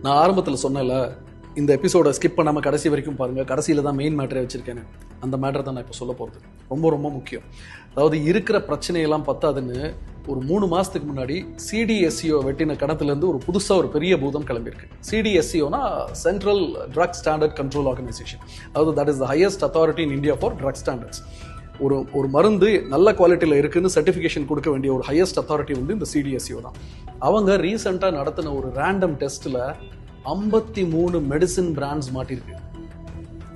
நான் ஆரம்பத்தில் சொன்னேன்ல, இந்த எபிசோடை ஸ்கிப் பண்ணாமல் கடைசி வரைக்கும் பாருங்கள். கடைசியில் தான் மெயின் மேட்டரே வச்சுருக்கேன். அந்த மேட்டரை தான் நான் இப்போ சொல்ல போகிறது. ரொம்ப ரொம்ப முக்கியம். அதாவது இருக்கிற பிரச்சனையெல்லாம் பத்தாதுன்னு ஒரு 3 மாதத்துக்கு முன்னாடி சிடிஎஸ்சிஓ வெட்டின கணத்துலேருந்து ஒரு புதுசாக ஒரு பெரிய பூதம் கிளம்பியிருக்கு. சிடிஎஸ்சிஓனா central drug standard control organisation. அதாவது that is the highest authority in India for drug standards. ஒரு மருந்து நல்ல குவாலிட்டியில் இருக்குன்னு சர்டிஃபிகேஷன் கொடுக்க வேண்டிய ஒரு ஹையஸ்ட் அத்தாரிட்டி வந்து இந்த சிடிஎஸ்சிஓ தான். அவங்க ரீசெண்டாக நடத்தின ஒரு ரேண்டம் டெஸ்ட்டில் 53 மெடிசின் பிராண்ட்ஸ் மாட்டிருக்கு.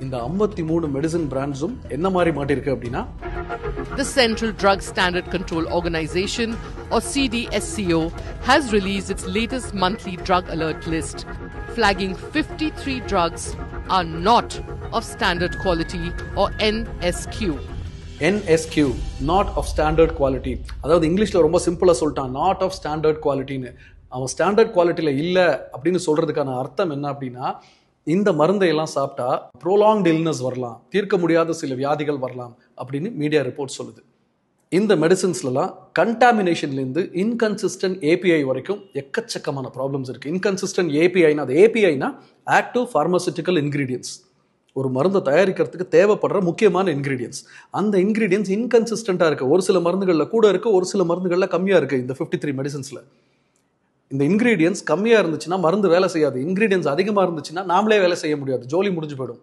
இந்த 53 மெடிசின் பிராண்ட்ஸும் என்ன மாதிரி மாட்டிருக்கு அப்படின்னா, The Central Drug Standard Control Organization, or CDSCO, has released its latest monthly drug alert list, flagging 53 drugs are not of standard quality, or NSQ. NSQ, not of standard quality. அதாவது இங்கிலீஷ்ல ரொம்ப சிம்பிளா சொல்லிட்டான், not of standard qualityன்னு. அவன் standard குவாலிட்டியில இல்லை அப்படின்னு சொல்றதுக்கான அர்த்தம் என்ன அப்படின்னா, இந்த மருந்தை எல்லாம் சாப்பிட்டா ப்ரோலாங்ட் இல்னஸ் வரலாம், தீர்க்க முடியாத சில வியாதிகள் வரலாம் அப்படின்னு மீடியா ரிப்போர்ட் சொல்லுது. இந்த மெடிசின்ஸ்லாம் கண்டாமினேஷன்லேருந்து இன்கன்சிஸ்டன்ட் ஏபிஐ வரைக்கும் எக்கச்சக்கமான ப்ராப்ளம்ஸ் இருக்குது. இன்கன்சிஸ்டன்ட் ஏபிஐனா, அது ஏபிஐனா ஆக்டிவ் ஃபார்மசூட்டிக்கல் இன்கிரீடியன்ஸ், ஒரு மருந்தை தயாரிக்கிறதுக்கு தேவைப்படுற முக்கியமான இன்கிரீடியன்ஸ். அந்த இன்கிரீடியன்ஸ் இன்கன்சிஸ்டண்ட்டாக இருக்குது. ஒரு சில மருந்துகளில் கூட இருக்குது, ஒரு சில மருந்துகளில் கம்மியாக இருக்குது. இந்த 53 மெடிசன்ஸில் இந்த இன்கிரீடியன்ஸ் கம்மியாக இருந்துச்சுன்னா மருந்து வேலை செய்யாது, இன்கிரீடியன்ஸ் அதிகமாக இருந்துச்சுன்னா நாமளே வேலை செய்ய முடியாது, ஜோலி முடிஞ்சு போயிடும்.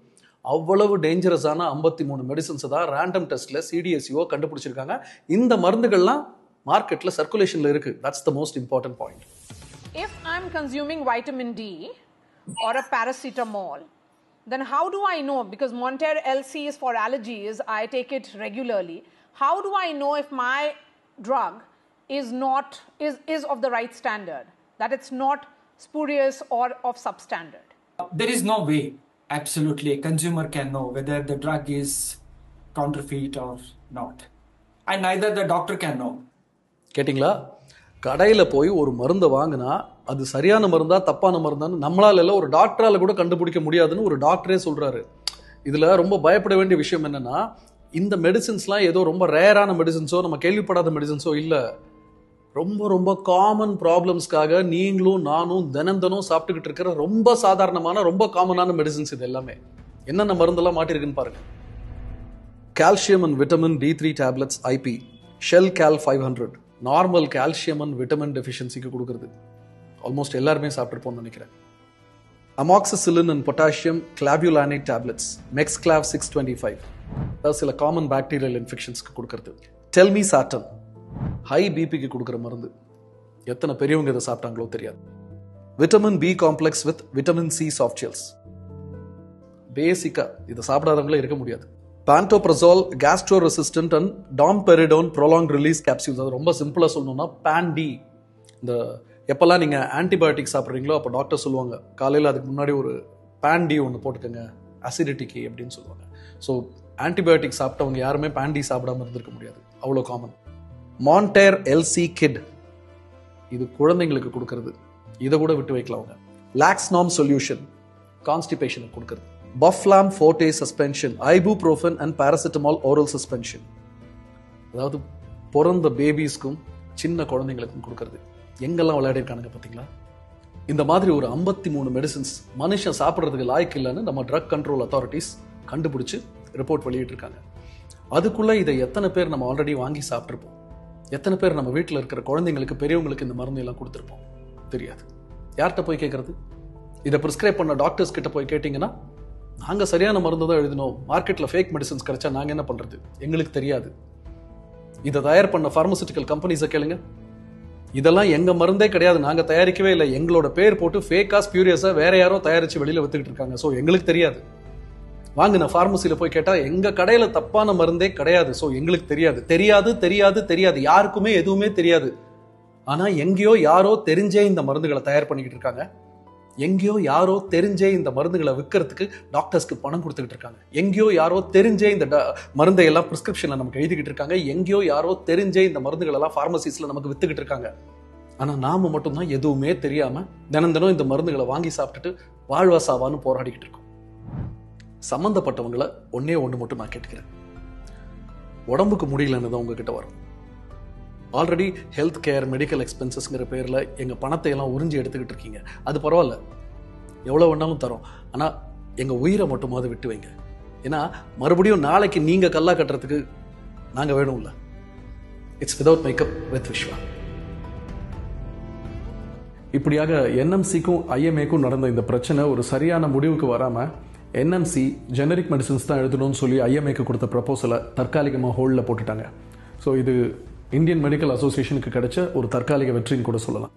அவ்வளவு டேஞ்சரஸான 53 மெடிசன்ஸை தான் ரேண்டம் டெஸ்ட்டில் சிடிஎஸ்சிஓ கண்டுபிடிச்சிருக்காங்க. இந்த மருந்துகள்லாம் மார்க்கெட்டில் சர்க்குலேஷனில் இருக்குது. That's the most important point. If I'm consuming vitamin D or a paracetamol, then how do I know? Because Monter LC is for allergies, I take it regularly. How do I know if my drug is of the right standard, that it's not spurious or of substandard? There is no way absolutely a consumer can know whether the drug is counterfeit or not, and neither the doctor can know. கேட்டிங்களா? கடையில் போய் ஒரு மருந்தை வாங்கினா அது சரியான மருந்தா தப்பான மருந்தான்னு நம்மளால இல்லை, ஒரு டாக்டரால் கூட கண்டுபிடிக்க முடியாதுன்னு ஒரு டாக்டரே சொல்கிறாரு. இதில் ரொம்ப பயப்பட வேண்டிய விஷயம் என்னென்னா, இந்த மெடிசின்ஸ்லாம் ஏதோ ரொம்ப ரேரான மெடிசின்ஸோ நம்ம கேள்விப்படாத மெடிசின்ஸோ இல்லை. ரொம்ப ரொம்ப காமன் ப்ராப்ளம்ஸ்க்காக நீங்களும் நானும் தினம் சாப்பிட்டுக்கிட்டு இருக்கிற ரொம்ப சாதாரணமான ரொம்ப காமனான மெடிசின்ஸ் இது எல்லாமே. என்னென்ன மருந்தெல்லாம் மாட்டிருக்குன்னு பாருங்க. Calcium and vitamin D3 tablets IP, Shelcal 500, normal calcium and vitamin டெஃபிஷியன்சிக்கு கொடுக்குறது. ஆல்மோஸ்ட் எல்லாருமே சாப்பிட்ருப்போம்னு நினைக்கிறேன். Amoxicillin and potassium clavulanate tablets, Moxclav 625, அதாவது சில காமன் பாக்டீரியல் இன்ஃபெக்ஷன்ஸ்க்கு கொடுக்கறது. டெல்மி சாட்டன், ஹை பிபிக்கு கொடுக்குற மருந்து. எத்தனை பெரியவங்க இதை சாப்பிட்டாங்களோ தெரியாது. Vitamin B complex with vitamin C soft gels. பேசிக்கா இதை சாப்பிடாதவங்களே இருக்க முடியாது. Pantoprazole gastro resistant and domperidone prolong release capsules. அது ரொம்ப சிம்பிளா சொல்லணும்னா PAN-D. இந்த எப்பெல்லாம் நீங்க ஆன்டிபயோட்டிக் சாப்பிட்றீங்களோ அப்போ டாக்டர் சொல்லுவாங்க, காலையில் அதுக்கு முன்னாடி ஒரு PAN-D ஒன்று போட்டுக்கோங்க அசிடிட்டிக்கு அப்படின்னு சொல்லுவாங்க. ஸோ ஆன்டிபயோட்டிக் சாப்பிட்டவங்க யாருமே PAN-D சாப்பிடாம இருந்திருக்க முடியாது, அவ்வளோ காமன். மான்டேர் LC கிட், இது குழந்தைங்களுக்கு கொடுக்கறது, இதை கூட விட்டு வைக்கலாம் அவங்க. லாக்ஸ்நாம் சொல்யூஷன், கான்ஸ்டிபேஷனுக்கு கொடுக்கறது. பஃப்லாம் forte suspension, ibuprofen and paracetamol oral suspension, அதாவது பிறந்த பேபிஸ்க்கும் சின்ன குழந்தைங்களுக்கும் கொடுக்கறது. எங்கெல்லாம் விளையாடிருக்கானுங்க பார்த்தீங்களா? இந்த மாதிரி ஒரு 53 மெடிசின்ஸ் மனுஷன் சாப்பிட்றதுக்கு லாய்க்கு இல்லைன்னு நம்ம ட்ரக் கண்ட்ரோல் அத்தாரிட்டிஸ் கண்டுபிடிச்சு ரிப்போர்ட் வெளியிட்டிருக்காங்க. அதுக்குள்ள இதை எத்தனை பேர் நம்ம ஆல்ரெடி வாங்கி சாப்பிட்ருப்போம்? எத்தனை பேர் நம்ம வீட்டில் இருக்கிற குழந்தைங்களுக்கு பெரியவங்களுக்கு இந்த மருந்து எல்லாம் கொடுத்துருப்போம்? தெரியாது. யார்கிட்ட போய் கேட்கறது? இதை ப்ரிஸ்கிரைப் பண்ண டாக்டர்ஸ் கிட்ட போய் கேட்டிங்கன்னா, நாங்கள் சரியான மருந்து தான் எழுதினோம், மார்க்கெட்டில் ஃபேக் மெடிசன்ஸ் கிடைச்சா நாங்கள் என்ன பண்ணுறது, எங்களுக்கு தெரியாது. இதை தயார் பண்ண ஃபார்மசூட்டிக்கல் கம்பெனிஸை கேளுங்க, இதெல்லாம் எங்கள் மருந்தே கிடையாது, நாங்கள் தயாரிக்கவே இல்லை, எங்களோட பேர் போட்டு ஃபேக்கா ஸ்பியூரியஸாக வேற யாரோ தயாரித்து வெளியில் வித்துக்கிட்டு இருக்காங்க, ஸோ எங்களுக்கு தெரியாது. வாங்கின ஃபார்மசியில் போய் கேட்டால் எங்கள் கடையில் தப்பான மருந்தே கிடையாது, ஸோ எங்களுக்கு தெரியாது. தெரியாது தெரியாது தெரியாது, யாருக்குமே எதுவுமே தெரியாது. ஆனால் எங்கேயோ யாரோ தெரிஞ்சே இந்த மருந்துகளை தயார் பண்ணிக்கிட்டு இருக்காங்க. எங்கேயோ யாரோ தெரிஞ்சே இந்த மருந்துகளை விற்கிறதுக்கு டாக்டர்ஸ்க்கு பணம் கொடுத்துக்கிட்டு இருக்காங்க. எங்கேயோ யாரோ தெரிஞ்சே இந்த மருந்தை எல்லாம் பிரிஸ்கிரிப்ஷனில் நமக்கு எழுதிக்கிட்டு இருக்காங்க. எங்கேயோ யாரோ தெரிஞ்சே இந்த மருந்துகள் எல்லாம் ஃபார்மசிஸில் நமக்கு வித்துக்கிட்டு இருக்காங்க. ஆனால் நாம மட்டும்தான் எதுவுமே தெரியாமல் தினம் இந்த மருந்துகளை வாங்கி சாப்பிட்டுட்டு வாழ்வாசாவான்னு போராடிக்கிட்டு இருக்கோம். சம்மந்தப்பட்டவங்களை ஒன்று மட்டும் நான் கேட்டுக்கிறேன். உடம்புக்கு முடியலன்னு தான் உங்ககிட்ட வரும். ஆல்ரெடி ஹெல்த் கேர் மெடிக்கல் எக்ஸ்பென்சஸ்ங்கிற பேரில் எங்கள் பணத்தை எல்லாம் உறிஞ்சி எடுத்துக்கிட்டு இருக்கீங்க. அது பரவாயில்ல, எவ்வளோ வேணாலும் தரோம். ஆனால் எங்கள் உயிரை மட்டுமாவது விட்டு வைங்க. ஏன்னா மறுபடியும் நாளைக்கு நீங்கள் கல்லா கட்டுறதுக்கு நாங்கள் வேணும்ல. It's without makeup with Vishwa. இப்படியாக என்எம்சிக்கும் ஐஎம்ஏக்கும் நடந்த இந்த பிரச்சனை ஒரு சரியான முடிவுக்கு வராமல் என்எம்சி ஜெனரிக் மெடிசன்ஸ் தான் எழுதணும்னு சொல்லி ஐஎம்ஏக்கு கொடுத்த ப்ரப்போசலை தற்காலிகமாக ஹோல்டில் போட்டுட்டாங்க. ஸோ இது இந்தியன் மெடிக்கல் அசோசியேஷனுக்கு கிடைச்ச ஒரு தற்காலிக வெற்றின்னு கூட சொல்லலாம்.